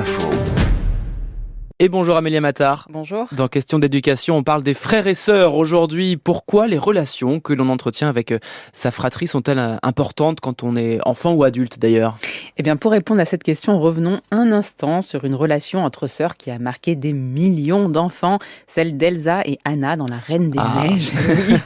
infos. Et bonjour Amélia Mattar. Bonjour. Dans Question d'éducation, on parle des frères et sœurs aujourd'hui. Pourquoi les relations que l'on entretient avec sa fratrie sont-elles importantes quand on est enfant ou adulte d'ailleurs ? Eh bien, pour répondre à cette question, revenons un instant sur une relation entre sœurs qui a marqué des millions d'enfants, celle d'Elsa et Anna dans La Reine des Neiges. Oui.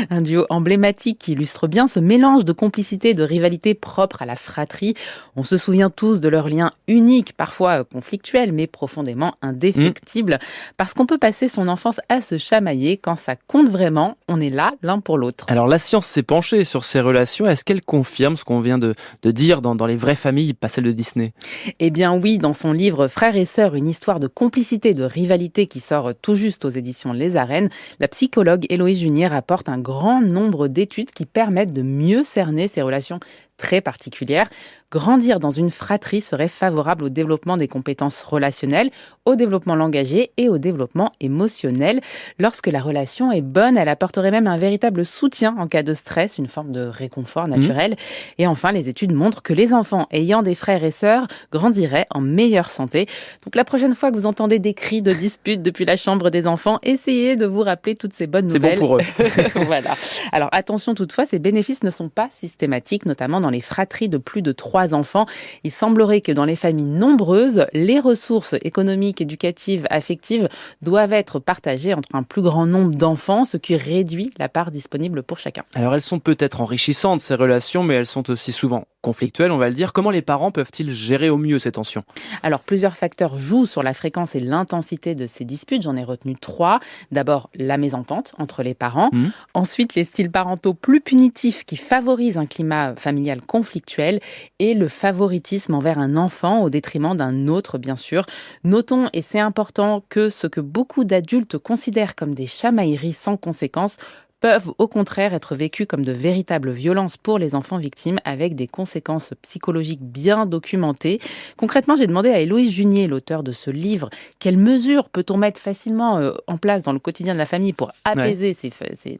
Un duo emblématique qui illustre bien ce mélange de complicité et de rivalité propre à la fratrie. On se souvient tous de leur lien unique, parfois conflictuel, mais profondément indéfectible, parce qu'on peut passer son enfance à se chamailler. Quand ça compte vraiment, on est là l'un pour l'autre. Alors la science s'est penchée sur ces relations. Est-ce qu'elle confirme ce qu'on vient de dire dans les vraies familles, pas celles de Disney ? Eh bien oui, dans son livre Frères et sœurs, une histoire de complicité, de rivalité qui sort tout juste aux éditions Les Arènes, la psychologue Héloïse Junier rapporte un grand nombre d'études qui permettent de mieux cerner ces relations très particulière. Grandir dans une fratrie serait favorable au développement des compétences relationnelles, au développement langagier et au développement émotionnel. Lorsque la relation est bonne, elle apporterait même un véritable soutien en cas de stress, une forme de réconfort naturel. Et enfin, les études montrent que les enfants ayant des frères et sœurs grandiraient en meilleure santé. Donc la prochaine fois que vous entendez des cris de dispute depuis la chambre des enfants, essayez de vous rappeler toutes ces bonnes nouvelles. C'est bon pour eux. Voilà. Alors attention toutefois, ces bénéfices ne sont pas systématiques, notamment dans les fratries de plus de 3 enfants. Il semblerait que dans les familles nombreuses, les ressources économiques, éducatives, affectives doivent être partagées entre un plus grand nombre d'enfants, ce qui réduit la part disponible pour chacun. Alors elles sont peut-être enrichissantes ces relations, mais elles sont aussi souvent conflictuelles, on va le dire. Comment les parents peuvent-ils gérer au mieux ces tensions ? Alors plusieurs facteurs jouent sur la fréquence et l'intensité de ces disputes. J'en ai retenu 3. D'abord, la mésentente entre les parents. Ensuite, les styles parentaux plus punitifs qui favorisent un climat familial conflictuel et le favoritisme envers un enfant au détriment d'un autre, bien sûr. Notons, et c'est important, que ce que beaucoup d'adultes considèrent comme des chamailleries sans conséquences peuvent au contraire être vécues comme de véritables violences pour les enfants victimes avec des conséquences psychologiques bien documentées. Concrètement, j'ai demandé à Héloïse Junier, l'auteur de ce livre, quelles mesures peut-on mettre facilement en place dans le quotidien de la famille pour apaiser ces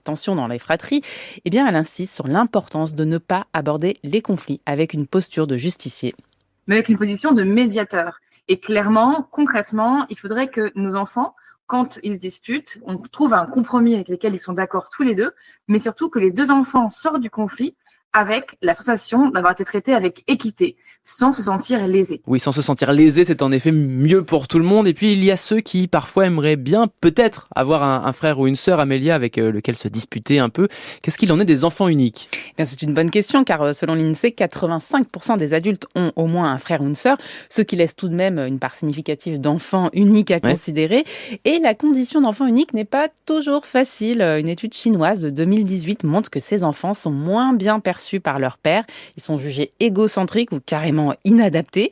tensions dans les fratries. Eh bien, elle insiste sur l'importance de ne pas aborder les conflits avec une posture de justicier. Mais avec une position de médiateur. Et clairement, concrètement, il faudrait que nos enfants, quand ils se disputent, on trouve un compromis avec lequel ils sont d'accord tous les deux, mais surtout que les 2 enfants sortent du conflit avec la sensation d'avoir été traités avec équité, sans se sentir lésés. Oui, sans se sentir lésés, c'est en effet mieux pour tout le monde. Et puis, il y a ceux qui, parfois, aimeraient bien, peut-être, avoir un frère ou une sœur, Amélia, avec lequel se disputer un peu. Qu'est-ce qu'il en est des enfants uniques ? Bien, c'est une bonne question, car selon l'INSEE, 85% des adultes ont au moins un frère ou une sœur, ce qui laisse tout de même une part significative d'enfants uniques à considérer. Et la condition d'enfant unique n'est pas toujours facile. Une étude chinoise de 2018 montre que ces enfants sont moins bien perçus par leur père. Ils sont jugés égocentriques ou carrément inadaptés.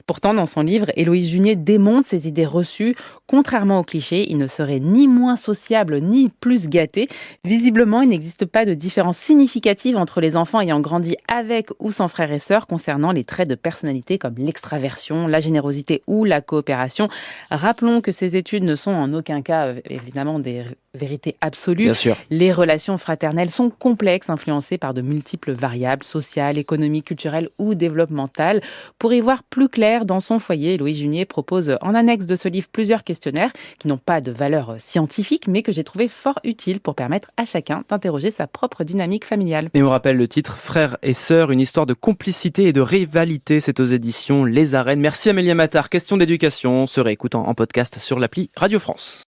Pourtant, dans son livre, Héloïse Junier démonte ces idées reçues. Contrairement aux clichés, ils ne seraient ni moins sociables ni plus gâtés. Visiblement, il n'existe pas de différence significative entre les enfants ayant grandi avec ou sans frères et sœurs concernant les traits de personnalité comme l'extraversion, la générosité ou la coopération. Rappelons que ces études ne sont en aucun cas, évidemment, des vérités absolues. Bien sûr. Les relations fraternelles sont complexes, influencées par de multiples variables sociales, économiques, culturelles ou développementales. Pour y voir plus clair dans son foyer, Héloïse Junier propose en annexe de ce livre plusieurs questionnaires qui n'ont pas de valeur scientifique, mais que j'ai trouvé fort utiles pour permettre à chacun d'interroger sa propre dynamique familiale. Et on rappelle le titre, Frères et sœurs, une histoire de complicité et de rivalité. C'est aux éditions Les Arènes. Merci Amélia Mattar. Question d'éducation se réécoute en podcast sur l'appli Radio France.